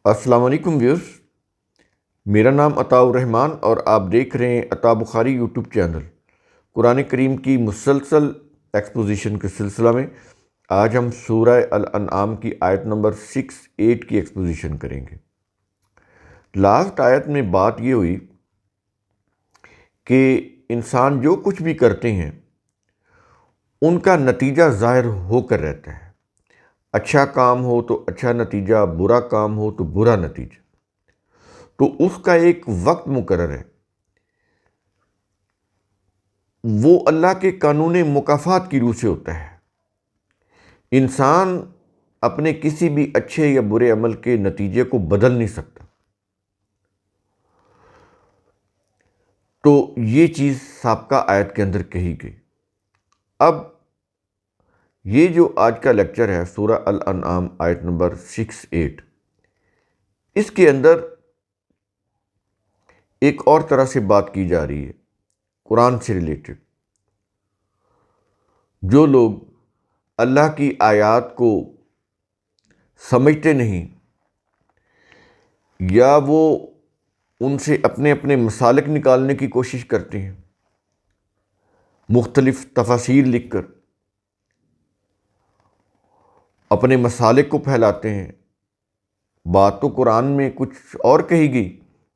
السلام علیکم ویورز، میرا نام عطاء الرحمان اور آپ دیکھ رہے ہیں عطاء بخاری یوٹیوب چینل۔ قرآن کریم کی مسلسل ایکسپوزیشن کے سلسلہ میں آج ہم سورہ الانعام کی آیت نمبر 6-8 کی ایکسپوزیشن کریں گے۔ لاسٹ آیت میں بات یہ ہوئی کہ انسان جو کچھ بھی کرتے ہیں ان کا نتیجہ ظاہر ہو کر رہتا ہے۔ اچھا کام ہو تو اچھا نتیجہ، برا کام ہو تو برا نتیجہ، تو اس کا ایک وقت مقرر ہے۔ وہ اللہ کے قانون مکافات کی روح سے ہوتا ہے۔ انسان اپنے کسی بھی اچھے یا برے عمل کے نتیجے کو بدل نہیں سکتا۔ تو یہ چیز سابقہ آیت کے اندر کہی گئی۔ اب یہ جو آج کا لیکچر ہے سورہ الانعام آیت نمبر 6-8، اس کے اندر ایک اور طرح سے بات کی جا رہی ہے قرآن سے ریلیٹڈ۔ جو لوگ اللہ کی آیات کو سمجھتے نہیں یا وہ ان سے اپنے اپنے مسالک نکالنے کی کوشش کرتے ہیں، مختلف تفاسیر لکھ کر اپنے مسالک کو پھیلاتے ہیں۔ بات تو قرآن میں کچھ اور کہی گئی،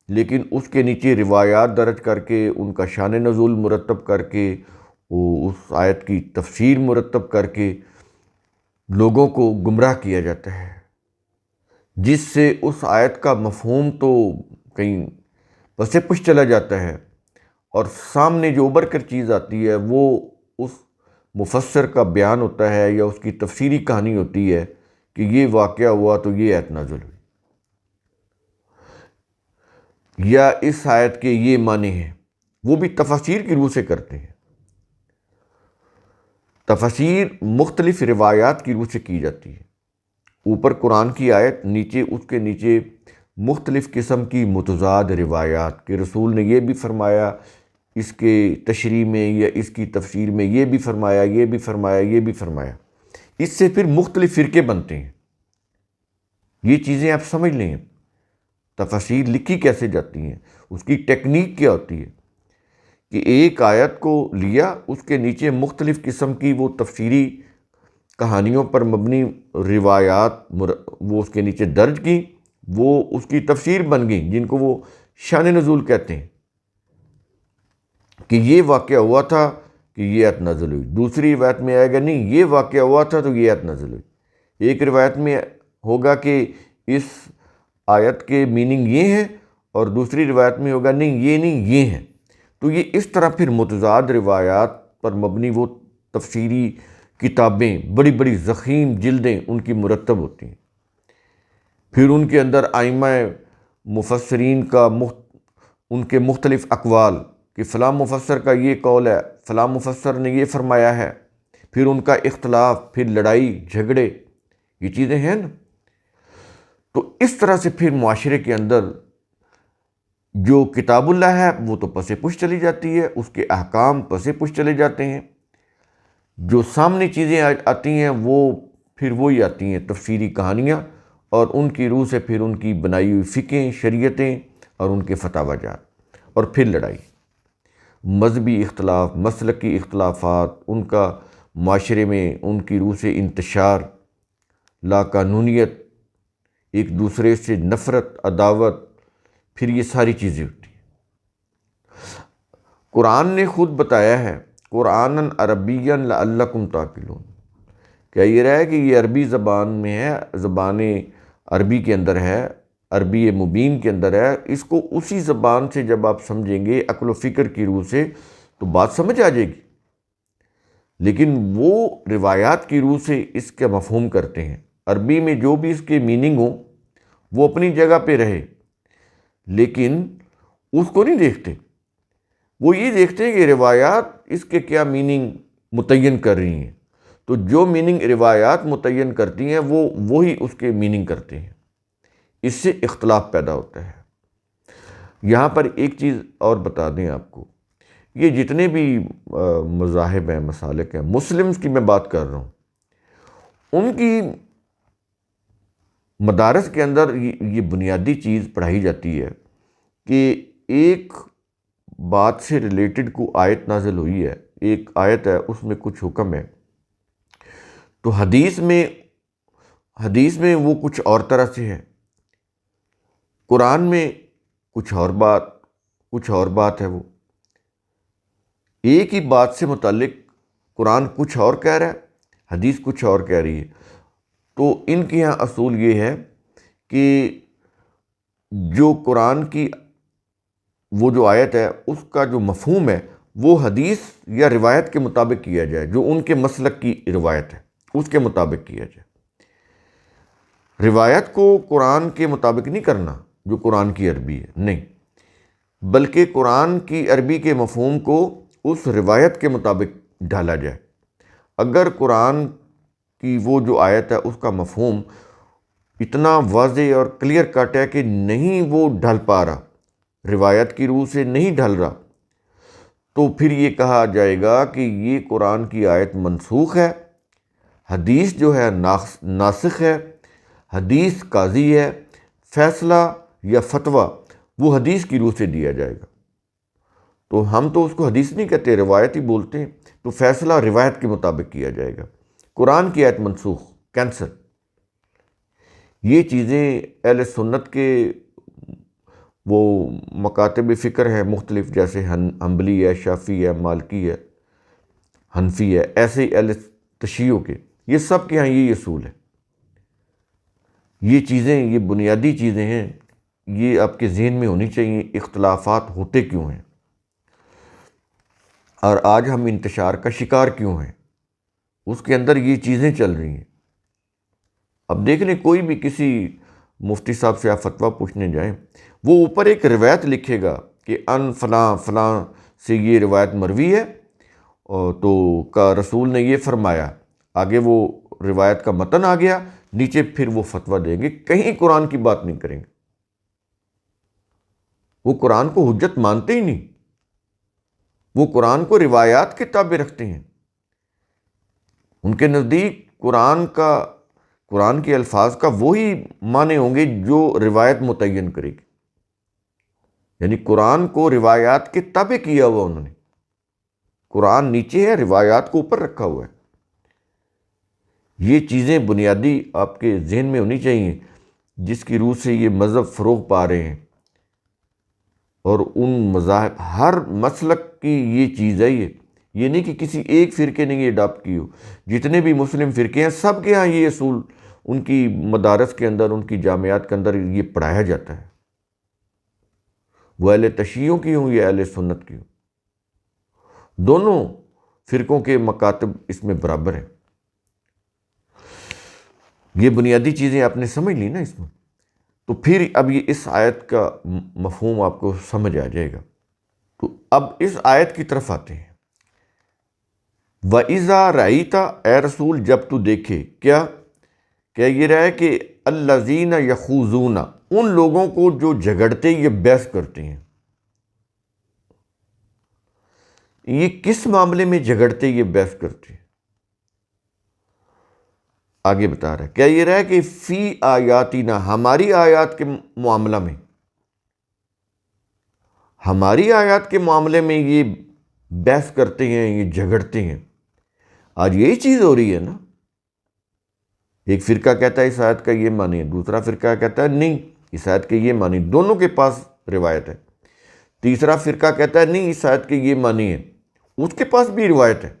لیکن اس کے نیچے روایات درج کر کے، ان کا شان نزول مرتب کر کے، اس آیت کی تفسیر مرتب کر کے لوگوں کو گمراہ کیا جاتا ہے، جس سے اس آیت کا مفہوم تو کہیں پس پش چلا جاتا ہے، اور سامنے جو ابھر کر چیز آتی ہے وہ اس مفسر کا بیان ہوتا ہے یا اس کی تفسیری کہانی ہوتی ہے کہ یہ واقعہ ہوا تو یہ آیت نازل ہوئی، یا اس آیت کے یہ معنی ہیں۔ وہ بھی تفاسیر کی روح سے کرتے ہیں۔ تفاسیر مختلف روایات کی روح سے کی جاتی ہے۔ اوپر قرآن کی آیت، نیچے اس کے نیچے مختلف قسم کی متضاد روایات کہ رسول نے یہ بھی فرمایا، اس کے تشریح میں یا اس کی تفسیر میں یہ بھی فرمایا، یہ بھی فرمایا، یہ بھی فرمایا۔ اس سے پھر مختلف فرقے بنتے ہیں۔ یہ چیزیں آپ سمجھ لیں، تفاسیر لکھی کیسے جاتی ہیں، اس کی ٹیکنیک کیا ہوتی ہے کہ ایک آیت کو لیا، اس کے نیچے مختلف قسم کی وہ تفسیری کہانیوں پر مبنی روایات وہ اس کے نیچے درج کی، وہ اس کی تفسیر بن گئی، جن کو وہ شان نزول کہتے ہیں کہ یہ واقعہ ہوا تھا کہ یہ آیت نازل ہوئی۔ دوسری روایت میں آئے گا نہیں، یہ واقعہ ہوا تھا تو یہ آیت نازل ہوئی۔ ایک روایت میں ہوگا کہ اس آیت کے میننگ یہ ہیں، اور دوسری روایت میں ہوگا نہیں یہ نہیں یہ ہیں۔ تو یہ اس طرح پھر متضاد روایات پر مبنی وہ تفسیری کتابیں، بڑی بڑی ضخیم جلدیں ان کی مرتب ہوتی ہیں۔ پھر ان کے اندر ائمہ مفسرین کا ان کے مختلف اقوال کہ فلاں مفسر کا یہ قول ہے، فلاں مفسر نے یہ فرمایا ہے، پھر ان کا اختلاف، پھر لڑائی جھگڑے، یہ چیزیں ہیں نا۔ تو اس طرح سے پھر معاشرے کے اندر جو کتاب اللہ ہے وہ تو پس پش چلی جاتی ہے، اس کے احکام پس پش چلے جاتے ہیں۔ جو سامنے چیزیں آتی ہیں وہ پھر وہی آتی ہیں تفسیری کہانیاں، اور ان کی روح سے پھر ان کی بنائی ہوئی فقہیں، شریعتیں اور ان کے فتاوی جات، اور پھر لڑائی، مذہبی اختلاف، مسلکی اختلافات، ان کا معاشرے میں ان کی روح سے انتشار، لا قانونیت، ایک دوسرے سے نفرت، عداوت، پھر یہ ساری چیزیں ہوتی ہیں۔ قرآن نے خود بتایا ہے قرآناً عربیاً لعلکم تعقلون، کیا یہ رہا ہے کہ یہ عربی زبان میں ہے، زبان عربی کے اندر ہے، عربی مبین کے اندر ہے۔ اس کو اسی زبان سے جب آپ سمجھیں گے عقل و فکر کی روح سے تو بات سمجھ آ جائے گی، لیکن وہ روایات کی روح سے اس کا مفہوم کرتے ہیں۔ عربی میں جو بھی اس کے میننگ ہو وہ اپنی جگہ پہ رہے، لیکن اس کو نہیں دیکھتے۔ وہ یہ دیکھتے ہیں کہ روایات اس کے کیا میننگ متعین کر رہی ہیں، تو جو میننگ روایات متعین کرتی ہیں وہ وہی اس کے میننگ کرتے ہیں۔ اس سے اختلاف پیدا ہوتا ہے۔ یہاں پر ایک چیز اور بتا دیں آپ کو، یہ جتنے بھی مذاہب ہیں، مسالک ہیں، مسلمز کی میں بات کر رہا ہوں، ان کی مدارس کے اندر یہ بنیادی چیز پڑھائی جاتی ہے کہ ایک بات سے ریلیٹڈ کو آیت نازل ہوئی ہے، ایک آیت ہے، اس میں کچھ حکم ہے، تو حدیث میں وہ کچھ اور طرح سے ہے، قرآن میں کچھ اور بات ہے، وہ ایک ہی بات سے متعلق قرآن کچھ اور کہہ رہا ہے، حدیث کچھ اور کہہ رہی ہے۔ تو ان کے یہاں اصول یہ ہے کہ جو قرآن کی وہ جو آیت ہے اس کا جو مفہوم ہے وہ حدیث یا روایت کے مطابق کیا جائے، جو ان کے مسلک کی روایت ہے اس کے مطابق کیا جائے۔ روایت کو قرآن کے مطابق نہیں کرنا جو قرآن کی عربی ہے، نہیں، بلکہ قرآن کی عربی کے مفہوم کو اس روایت کے مطابق ڈھالا جائے۔ اگر قرآن کی وہ جو آیت ہے اس کا مفہوم اتنا واضح اور کلیئر کٹ ہے کہ نہیں وہ ڈھل پا رہا، روایت کی روح سے نہیں ڈھل رہا، تو پھر یہ کہا جائے گا کہ یہ قرآن کی آیت منسوخ ہے، حدیث جو ہے ناسخ ہے، حدیث قاضی ہے، فیصلہ یا فتویٰ وہ حدیث کی روح سے دیا جائے گا۔ تو ہم تو اس کو حدیث نہیں کہتے، روایت ہی بولتے ہیں، تو فیصلہ روایت کے مطابق کیا جائے گا۔ قرآن کی آیت منسوخ، کینسل۔ یہ چیزیں اہل سنت کے وہ مکاتب فکر ہیں مختلف، جیسے حنبلی ہے، شافعی ہے، مالکی ہے، حنفی ہے، ایسے اہل تشیع کے، یہ سب کے ہاں یہی اصول ہے۔ یہ چیزیں، یہ بنیادی چیزیں ہیں، یہ آپ کے ذہن میں ہونی چاہیے، اختلافات ہوتے کیوں ہیں اور آج ہم انتشار کا شکار کیوں ہیں، اس کے اندر یہ چیزیں چل رہی ہیں۔ اب دیکھ لیں، کوئی بھی کسی مفتی صاحب سے آپ فتویٰ پوچھنے جائیں، وہ اوپر ایک روایت لکھے گا کہ ان فلاں فلاں سے یہ روایت مروی ہے، اور تو کا رسول نے یہ فرمایا، آگے وہ روایت کا متن آ گیا، نیچے پھر وہ فتویٰ دیں گے، کہیں قرآن کی بات نہیں کریں گے۔ وہ قرآن کو حجت مانتے ہی نہیں، وہ قرآن کو روایات کے تابع رکھتے ہیں۔ ان کے نزدیک قرآن کے الفاظ کا وہی معنی ہوں گے جو روایت متعین کرے گی، یعنی قرآن کو روایات کے تابع کیا ہوا انہوں نے۔ قرآن نیچے ہے، روایات کو اوپر رکھا ہوا ہے۔ یہ چیزیں بنیادی آپ کے ذہن میں ہونی چاہیے، جس کی روح سے یہ مذہب فروغ پا رہے ہیں، اور ان مذاہب ہر مسلک کی یہ چیز ہے، یہ نہیں کہ کسی ایک فرقے نے یہ اڈاپٹ کی ہو۔ جتنے بھی مسلم فرقے ہیں سب کے ہاں یہ اصول ان کی مدارس کے اندر، ان کی جامعات کے اندر یہ پڑھایا جاتا ہے، وہ اہل تشیعوں کی ہوں یا اہل سنت کی ہوں، دونوں فرقوں کے مکاتب اس میں برابر ہیں۔ یہ بنیادی چیزیں آپ نے سمجھ لی نا اس میں، تو پھر اب یہ اس آیت کا مفہوم آپ کو سمجھ آ جائے گا۔ تو اب اس آیت کی طرف آتے ہیں۔ وَإِذَا رَأَيْتَ، اے رسول جب تو دیکھے، کیا یہ رہا ہے کہ الَّذِينَ يَخُوضُونَ، ان لوگوں کو جو جھگڑتے یا بحث کرتے ہیں۔ یہ کس معاملے میں جھگڑتے یا بحث کرتے ہیں؟ آگے بتا رہا ہے، کیا یہ رہا ہے کہ فی آیاتنا، ہماری آیات کے معاملہ میں، ہماری آیات کے معاملے میں یہ بحث کرتے ہیں، یہ جھگڑتے ہیں۔ آج یہی چیز ہو رہی ہے نا، ایک فرقہ کہتا ہے اس آیت کا یہ معنی ہے، دوسرا فرقہ کہتا ہے نہیں اس آیت کے یہ معنی، دونوں کے پاس روایت ہے، تیسرا فرقہ کہتا ہے نہیں اس آیت کے یہ معنی ہے، اس کے پاس بھی روایت ہے۔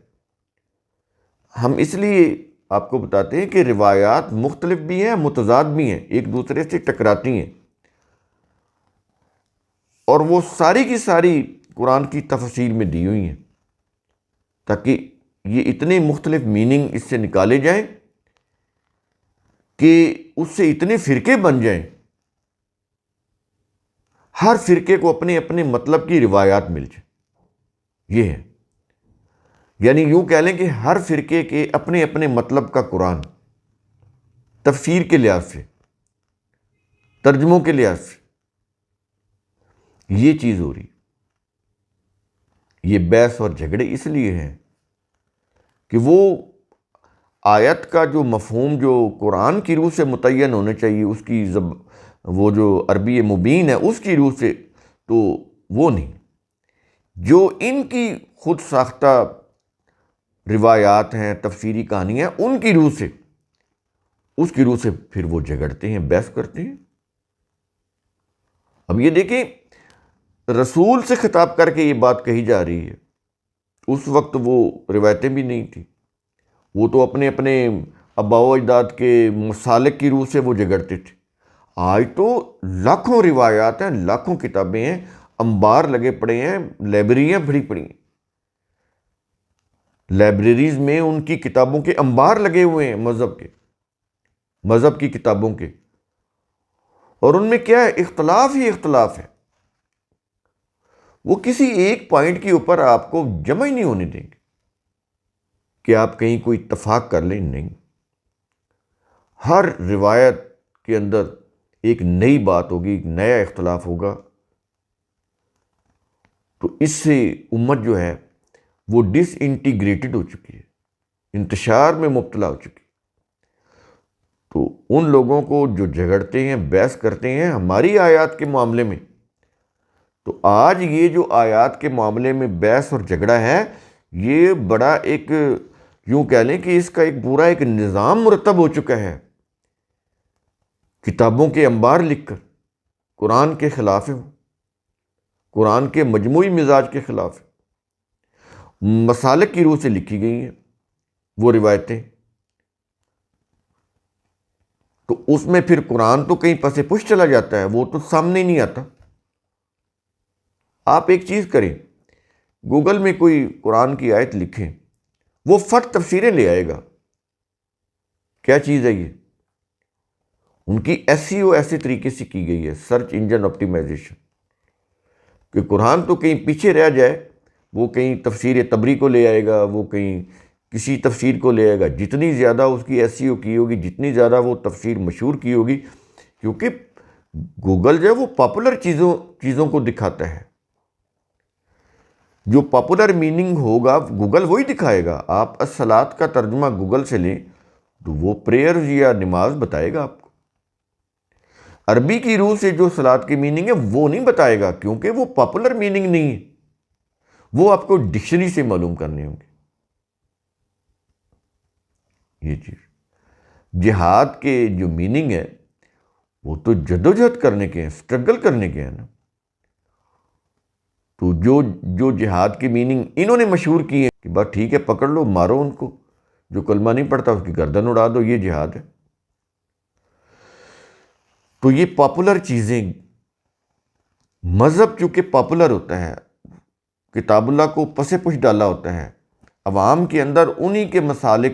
ہم اس لیے آپ کو بتاتے ہیں کہ روایات مختلف بھی ہیں، متضاد بھی ہیں، ایک دوسرے سے ٹکراتی ہیں، اور وہ ساری کی ساری قرآن کی تفسیر میں دی ہوئی ہیں، تاکہ یہ اتنے مختلف میننگ اس سے نکالے جائیں کہ اس سے اتنے فرقے بن جائیں، ہر فرقے کو اپنے اپنے مطلب کی روایات مل جائیں۔ یہ ہے، یعنی یوں کہہ لیں کہ ہر فرقے کے اپنے اپنے مطلب کا قرآن، تفسیر کے لحاظ سے، ترجموں کے لحاظ سے یہ چیز ہو رہی۔ یہ بحث اور جھگڑے اس لیے ہیں کہ وہ آیت کا جو مفہوم جو قرآن کی روح سے متعین ہونے چاہیے، اس کی وہ جو عربی مبین ہے اس کی روح سے، تو وہ نہیں، جو ان کی خود ساختہ روایات ہیں، تفسیری کہانیاں، ان کی روح سے، اس کی روح سے پھر وہ جھگڑتے ہیں، بحث کرتے ہیں۔ اب یہ دیکھیں، رسول سے خطاب کر کے یہ بات کہی جا رہی ہے، اس وقت وہ روایتیں بھی نہیں تھیں، وہ تو اپنے اپنے آباء و اجداد کے مسالک کی روح سے وہ جھگڑتے تھے۔ آج تو لاکھوں روایات ہیں، لاکھوں کتابیں ہیں، انبار لگے پڑے ہیں، لائبریریاں بھری پڑی ہیں، لائبریریز میں ان کی کتابوں کے انبار لگے ہوئے ہیں، مذہب کی کتابوں کے، اور ان میں کیا ہے؟ اختلاف ہی اختلاف ہے۔ وہ کسی ایک پوائنٹ کے اوپر آپ کو جمع ہی نہیں ہونے دیں گے کہ آپ کہیں کوئی اتفاق کر لیں، نہیں۔ ہر روایت کے اندر ایک نئی بات ہوگی، ایک نیا اختلاف ہوگا، تو اس سے امت جو ہے وہ ڈس انٹیگریٹڈ ہو چکی ہے، انتشار میں مبتلا ہو چکی ہے۔ تو ان لوگوں کو جو جھگڑتے ہیں، بحث کرتے ہیں ہماری آیات کے معاملے میں، تو آج یہ جو آیات کے معاملے میں بحث اور جھگڑا ہے، یہ بڑا ایک، یوں کہہ لیں کہ اس کا ایک پورا ایک نظام مرتب ہو چکا ہے، کتابوں کے انبار لکھ کر قرآن کے خلاف ہے، قرآن کے مجموعی مزاج کے خلاف ہے، مسالک کی روح سے لکھی گئی ہیں وہ روایتیں، تو اس میں پھر قرآن تو کہیں پس پش چلا جاتا ہے، وہ تو سامنے نہیں آتا۔ آپ ایک چیز کریں، گوگل میں کوئی قرآن کی آیت لکھیں، وہ فٹ تفسیریں لے آئے گا۔ کیا چیز ہے یہ؟ ان کی SEO ایسے طریقے سے کی گئی ہے، سرچ انجن آپٹیمائزیشن، کہ قرآن تو کہیں پیچھے رہ جائے، وہ کہیں تفسیر طبری کو لے آئے گا، وہ کہیں کسی تفسیر کو لے آئے گا۔ جتنی زیادہ اس کی SEO کی ہوگی، جتنی زیادہ وہ تفسیر مشہور کی ہوگی، کیونکہ گوگل جو ہے وہ پاپولر چیزوں کو دکھاتا ہے، جو پاپولر میننگ ہوگا گوگل وہی دکھائے گا۔ آپ الصلاۃ کا ترجمہ گوگل سے لیں تو وہ پریئرز یا نماز بتائے گا آپ کو، عربی کی روح سے جو صلاۃ کی میننگ ہے وہ نہیں بتائے گا، کیونکہ وہ پاپولر میننگ نہیں ہے، وہ آپ کو ڈکشنری سے معلوم کرنے ہوں گے۔ یہ چیز جہاد کے جو میننگ ہے وہ تو جدوجہد کرنے کے ہیں، سٹرگل کرنے کے ہیں نا۔ تو جو جہاد کی میننگ انہوں نے مشہور کی ہے کہ بس ٹھیک ہے، پکڑ لو، مارو ان کو، جو کلمہ نہیں پڑھتا اس کی گردن اڑا دو، یہ جہاد ہے۔ تو یہ پاپولر چیزیں، مذہب چونکہ پاپولر ہوتا ہے، کتاب اللہ کو پس پش ڈالا ہوتا ہے، عوام کے اندر انہی کے مسالک،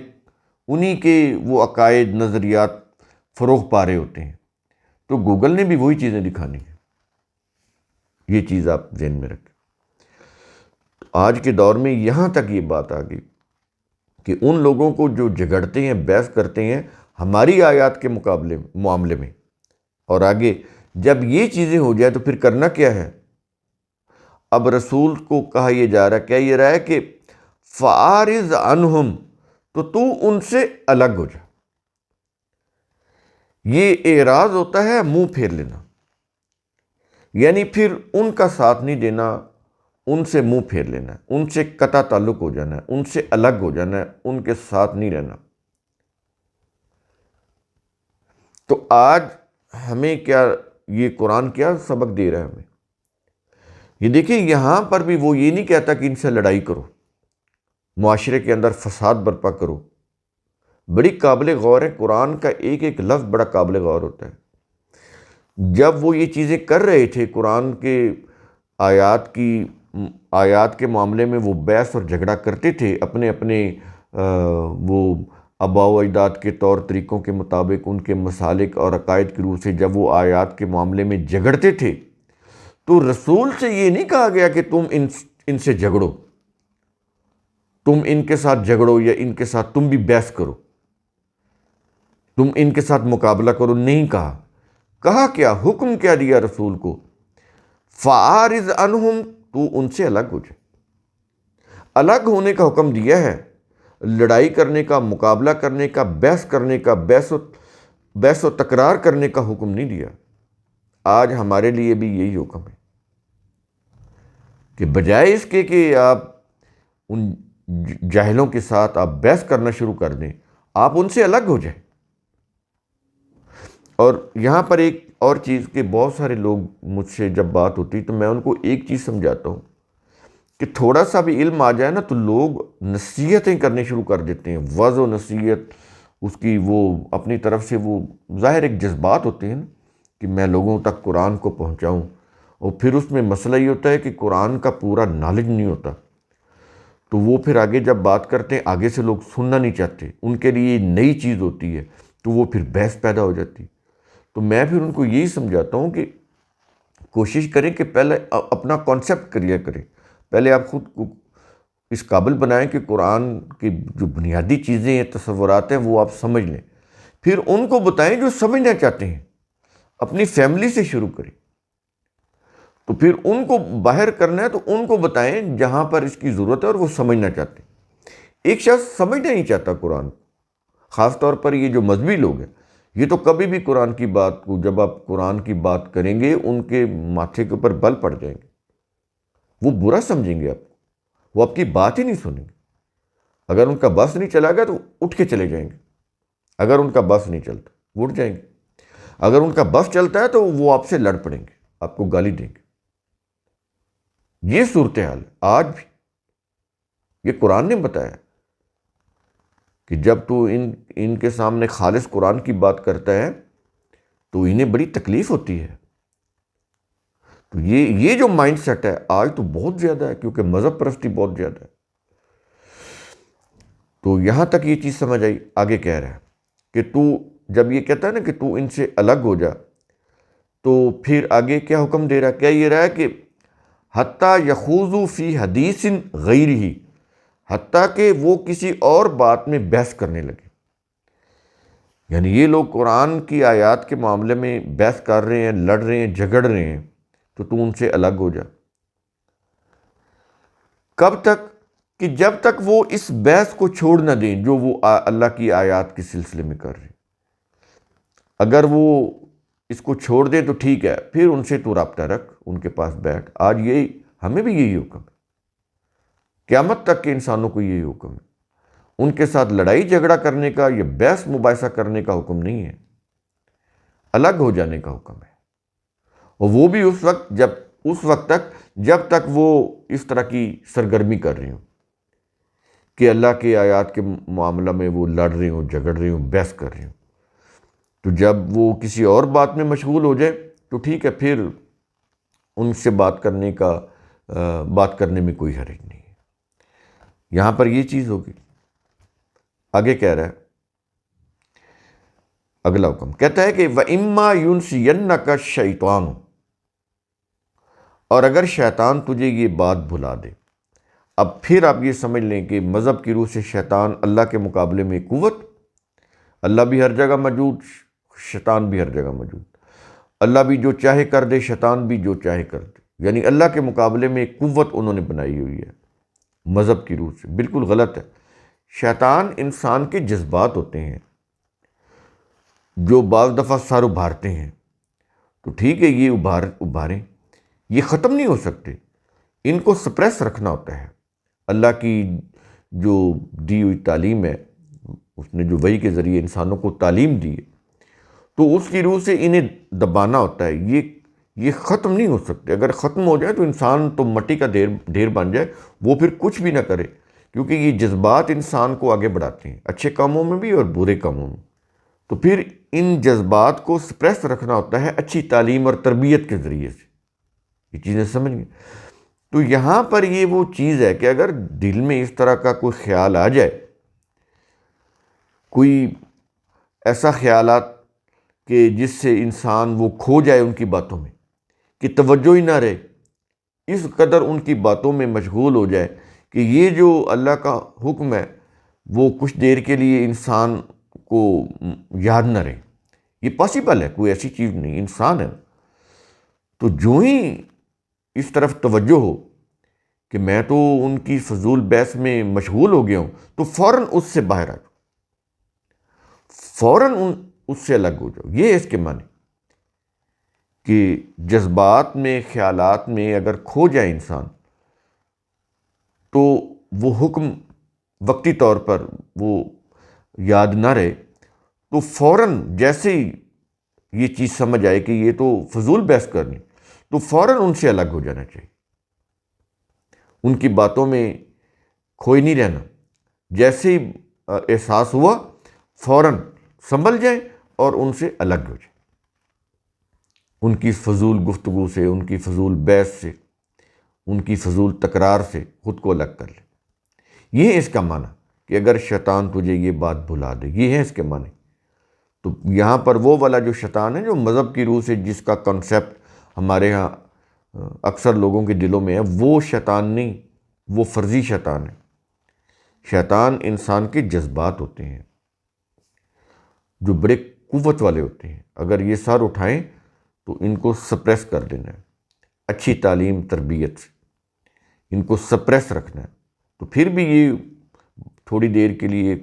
انہی کے وہ عقائد، نظریات فروغ پا رہے ہوتے ہیں، تو گوگل نے بھی وہی چیزیں دکھانی ہیں۔ یہ چیز آپ ذہن میں رکھیں۔ آج کے دور میں یہاں تک یہ بات آ گئی کہ ان لوگوں کو جو جھگڑتے ہیں، بحث کرتے ہیں ہماری آیات کے معاملے میں، اور آگے جب یہ چیزیں ہو جائے تو پھر کرنا کیا ہے؟ اب رسول کو کہا یہ جا رہا ہے، کیا یہ رہا ہے کہ فَأَعْرِضْ عَنْهُمْ، تو ان سے الگ ہو جا۔ یہ اعراض ہوتا ہے منہ پھیر لینا، یعنی پھر ان کا ساتھ نہیں دینا، ان سے منہ پھیر لینا ہے، ان سے قطع تعلق ہو جانا ہے، ان سے الگ ہو جانا ہے، ان کے ساتھ نہیں رہنا۔ تو آج ہمیں کیا، یہ قرآن کیا سبق دے رہا ہے ہمیں؟ یہ دیکھیں، یہاں پر بھی وہ یہ نہیں کہتا کہ ان سے لڑائی کرو، معاشرے کے اندر فساد برپا کرو۔ بڑی قابل غور ہے، قرآن کا ایک ایک لفظ بڑا قابل غور ہوتا ہے۔ جب وہ یہ چیزیں کر رہے تھے، قرآن کے آیات کے معاملے میں وہ بحث اور جھگڑا کرتے تھے، اپنے اپنے وہ آباء و اجداد کے طور طریقوں کے مطابق، ان کے مسالک اور عقائد کی روح سے جب وہ آیات کے معاملے میں جھگڑتے تھے، تو رسول سے یہ نہیں کہا گیا کہ تم ان سے جھگڑو، تم ان کے ساتھ جھگڑو یا ان کے ساتھ تم بھی بحث کرو، تم ان کے ساتھ مقابلہ کرو، نہیں کہا۔ کہا کیا؟ حکم کیا دیا رسول کو؟ فَأَعْرِضْ عَنْهُمْ، تو ان سے الگ ہو جائے۔ الگ ہونے کا حکم دیا ہے، لڑائی کرنے کا، مقابلہ کرنے کا، بحث کرنے کا، بحث و تکرار کرنے کا حکم نہیں دیا۔ آج ہمارے لیے بھی یہی حکم ہے کہ بجائے اس کے کہ آپ ان جاہلوں کے ساتھ آپ بحث کرنا شروع کر دیں، آپ ان سے الگ ہو جائیں۔ اور یہاں پر ایک اور چیز کہ بہت سارے لوگ مجھ سے جب بات ہوتی تو میں ان کو ایک چیز سمجھاتا ہوں کہ تھوڑا سا بھی علم آ جائے نا تو لوگ نصیحتیں کرنے شروع کر دیتے ہیں، وعظ و نصیحت اس کی، وہ اپنی طرف سے، وہ ظاہر ایک جذبات ہوتے ہیں نا کہ میں لوگوں تک قرآن کو پہنچاؤں، اور پھر اس میں مسئلہ یہ ہوتا ہے کہ قرآن کا پورا نالج نہیں ہوتا، تو وہ پھر آگے جب بات کرتے ہیں آگے سے لوگ سننا نہیں چاہتے، ان کے لیے نئی چیز ہوتی ہے تو وہ پھر بحث پیدا ہو جاتی۔ تو میں پھر ان کو یہی سمجھاتا ہوں کہ کوشش کریں کہ پہلے اپنا کانسیپٹ کلیئر کریں، پہلے آپ خود کو اس قابل بنائیں کہ قرآن کی جو بنیادی چیزیں ہیں، تصورات ہیں، وہ آپ سمجھ لیں، پھر ان کو بتائیں جو سمجھنا چاہتے ہیں، اپنی فیملی سے شروع کریں۔ تو پھر ان کو باہر کرنا ہے تو ان کو بتائیں جہاں پر اس کی ضرورت ہے اور وہ سمجھنا چاہتے ہیں۔ ایک شخص سمجھنا نہیں چاہتا قرآن کو، خاص طور پر یہ جو مذہبی لوگ ہیں، یہ تو کبھی بھی قرآن کی بات کو، جب آپ قرآن کی بات کریں گے ان کے ماتھے کے اوپر بل پڑ جائیں گے، وہ برا سمجھیں گے آپ کو، وہ آپ کی بات ہی نہیں سنیں گے۔ اگر ان کا بس نہیں چلا گیا تو اٹھ کے چلے جائیں گے، اگر ان کا بس نہیں چلتا وہ اٹھ جائیں گے، اگر ان کا بس چلتا ہے تو وہ آپ سے لڑ پڑیں گے، آپ کو گالی دیں گے۔ یہ صورتحال آج بھی، یہ قرآن نے بتایا کہ جب تو ان کے سامنے خالص قرآن کی بات کرتا ہے تو انہیں بڑی تکلیف ہوتی ہے۔ تو یہ جو مائنڈ سیٹ ہے آج تو بہت زیادہ ہے، کیونکہ مذہب پرستی بہت زیادہ ہے۔ تو یہاں تک یہ چیز سمجھ آئی۔ آگے کہہ رہا ہے کہ تو جب یہ کہتا ہے نا کہ تو ان سے الگ ہو جا، تو پھر آگے کیا حکم دے رہا ہے؟ کیا یہ رہا ہے کہ حتیٰ یخوضوا فی حدیث غیرہ، حتیٰ کہ وہ کسی اور بات میں بحث کرنے لگے۔ یعنی یہ لوگ قرآن کی آیات کے معاملے میں بحث کر رہے ہیں، لڑ رہے ہیں، جھگڑ رہے ہیں، تو ان سے الگ ہو جا۔ کب تک؟ کہ جب تک وہ اس بحث کو چھوڑ نہ دیں جو وہ اللہ کی آیات کے سلسلے میں کر رہے ہیں۔ اگر وہ اس کو چھوڑ دیں تو ٹھیک ہے، پھر ان سے تو رابطہ رکھ، ان کے پاس بیٹھ۔ آج یہی ہمیں بھی یہی حکم ہے، قیامت تک کے انسانوں کو یہی حکم ہے۔ ان کے ساتھ لڑائی جھگڑا کرنے کا یا بحث مباحثہ کرنے کا حکم نہیں ہے، الگ ہو جانے کا حکم ہے، اور وہ بھی اس وقت تک جب تک وہ اس طرح کی سرگرمی کر رہے ہوں کہ اللہ کے آیات کے معاملہ میں وہ لڑ رہے ہوں، جھگڑ رہے ہوں، بحث کر رہے ہوں۔ تو جب وہ کسی اور بات میں مشغول ہو جائے تو ٹھیک ہے، پھر ان سے بات کرنے میں کوئی حرج نہیں ہے۔ یہاں پر یہ چیز ہوگی۔ آگے کہہ رہا ہے اگلا حکم، کہتا ہے کہ وَإِمَّا يُنْسِيَنَّكَ الشَّيْطَانُ، اور اگر شیطان تجھے یہ بات بھلا دے۔ اب پھر آپ یہ سمجھ لیں کہ مذہب کی روح سے شیطان اللہ کے مقابلے میں قوت، اللہ بھی ہر جگہ موجود، شیطان بھی ہر جگہ موجود، اللہ بھی جو چاہے کر دے، شیطان بھی جو چاہے کر دے، یعنی اللہ کے مقابلے میں ایک قوت انہوں نے بنائی ہوئی ہے مذہب کی روح سے۔ بالکل غلط ہے۔ شیطان انسان کے جذبات ہوتے ہیں جو بعض دفعہ سر ابھارتے ہیں، تو ٹھیک ہے یہ ابھاریں، یہ ختم نہیں ہو سکتے، ان کو سپریس رکھنا ہوتا ہے۔ اللہ کی جو دی ہوئی تعلیم ہے، اس نے جو وحی کے ذریعے انسانوں کو تعلیم دی ہے، تو اس کی روح سے انہیں دبانا ہوتا ہے، یہ ختم نہیں ہو سکتے۔ اگر ختم ہو جائے تو انسان تو مٹی کا ڈھیر بن جائے، وہ پھر کچھ بھی نہ کرے، کیونکہ یہ جذبات انسان کو آگے بڑھاتے ہیں، اچھے کاموں میں بھی اور برے کاموں میں۔ تو پھر ان جذبات کو سپریس رکھنا ہوتا ہے اچھی تعلیم اور تربیت کے ذریعے سے۔ یہ چیزیں سمجھ گئے؟ تو یہاں پر یہ وہ چیز ہے کہ اگر دل میں اس طرح کا کوئی خیال آ جائے، کوئی ایسا خیالات کہ جس سے انسان وہ کھو جائے ان کی باتوں میں، کہ توجہ ہی نہ رہے، اس قدر ان کی باتوں میں مشغول ہو جائے کہ یہ جو اللہ کا حکم ہے وہ کچھ دیر کے لیے انسان کو یاد نہ رہے، یہ پاسبل ہے، کوئی ایسی چیز نہیں، انسان ہے۔ تو جو ہی اس طرف توجہ ہو کہ میں تو ان کی فضول بحث میں مشغول ہو گیا ہوں، تو فوراً اس سے باہر آ جاؤ، فوراً اس سے الگ ہو جاؤ۔ یہ اس کے معنی کہ جذبات میں، خیالات میں اگر کھو جائے انسان تو وہ حکم وقتی طور پر وہ یاد نہ رہے، تو فوراً جیسے ہی یہ چیز سمجھ آئے کہ یہ تو فضول بحث کرنی، تو فوراً ان سے الگ ہو جانا چاہیے، ان کی باتوں میں کھوئے نہیں رہنا۔ جیسے ہی احساس ہوا فوراً سنبھل جائیں اور ان سے الگ ہو جائیں، ان کی فضول گفتگو سے، ان کی فضول بحث سے، ان کی فضول تکرار سے خود کو الگ کر لیں۔ یہ ہے اس کا معنی کہ اگر شیطان تجھے یہ بات بھلا دے، یہ ہے اس کے معنی۔ تو یہاں پر وہ والا جو شیطان ہے جو مذہب کی روح سے جس کا کنسیپٹ ہمارے ہاں اکثر لوگوں کے دلوں میں ہے، وہ شیطان نہیں، وہ فرضی شیطان ہے۔ شیطان انسان کے جذبات ہوتے ہیں جو بڑے قوت والے ہوتے ہیں، اگر یہ سر اٹھائیں تو ان کو سپریس کر دینا ہے، اچھی تعلیم تربیت سے ان کو سپریس رکھنا ہے۔ تو پھر بھی یہ تھوڑی دیر کے لیے،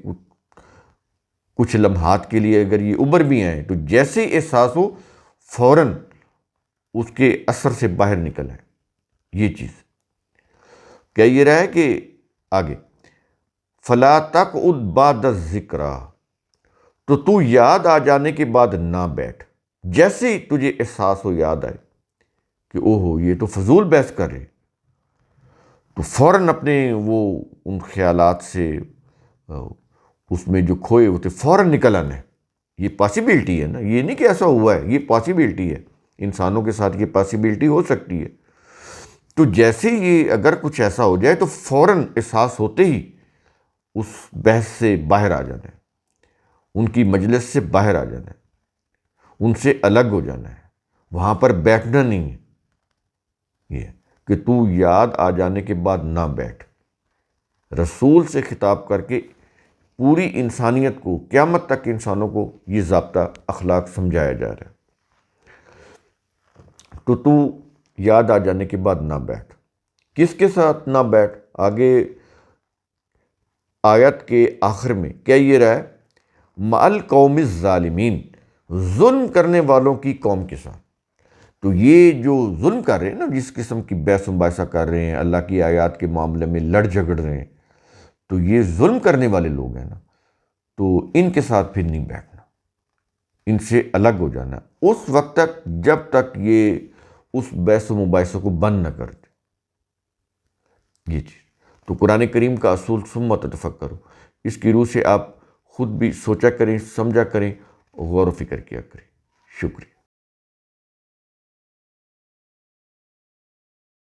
کچھ لمحات کے لیے اگر یہ ابھر بھی آئیں تو جیسے احساس ہو فوراً اس کے اثر سے باہر نکل آئے۔ یہ چیز کیا یہ رہا ہے کہ آگے فَلَا تَقْعُدْ بَعْدَ الذِّکْرَىٰ، تو یاد آ جانے کے بعد نہ بیٹھ۔ جیسے ہی تجھے احساس ہو، یاد آئے کہ اوہو یہ تو فضول بحث کر رہے، تو فوراً اپنے وہ ان خیالات سے، اس میں جو کھوئے ہوتے، فوراً نکل آنا ہے۔ یہ پاسیبلٹی ہے نا، یہ نہیں کہ ایسا ہوا ہے، یہ پاسیبلٹی ہے، انسانوں کے ساتھ یہ پاسیبلٹی ہو سکتی ہے۔ تو جیسے یہ اگر کچھ ایسا ہو جائے تو فوراً احساس ہوتے ہی اس بحث سے باہر آ جانا ہے، ان کی مجلس سے باہر آ جانا ہے، ان سے الگ ہو جانا ہے، وہاں پر بیٹھنا نہیں ہے۔ یہ کہ تو یاد آ جانے کے بعد نہ بیٹھ، رسول سے خطاب کر کے پوری انسانیت کو، قیامت تک انسانوں کو یہ ضابطہ اخلاق سمجھایا جا رہا ہے۔ تو یاد آ جانے کے بعد نہ بیٹھ۔ کس کے ساتھ نہ بیٹھ؟ آگے آیت کے آخر میں کیا یہ رہا ہے؟ مع القوم الظالمین، ظلم کرنے والوں کی قوم کے ساتھ۔ تو یہ جو ظلم کر رہے ہیں نا، جس قسم کی بحث و مباحثہ کر رہے ہیں، اللہ کی آیات کے معاملے میں لڑ جھگڑ رہے ہیں، تو یہ ظلم کرنے والے لوگ ہیں نا، تو ان کے ساتھ پھر نہیں بیٹھنا، ان سے الگ ہو جانا اس وقت تک جب تک یہ اس بحث و مباحثے کو بند نہ کر دے۔ یہ چیز تو قرآن کریم کا اصول ثم تتفکروا، اس کی روح سے آپ خود بھی سوچا کریں، سمجھا کریں، غور و فکر کیا کریں۔ شکریہ۔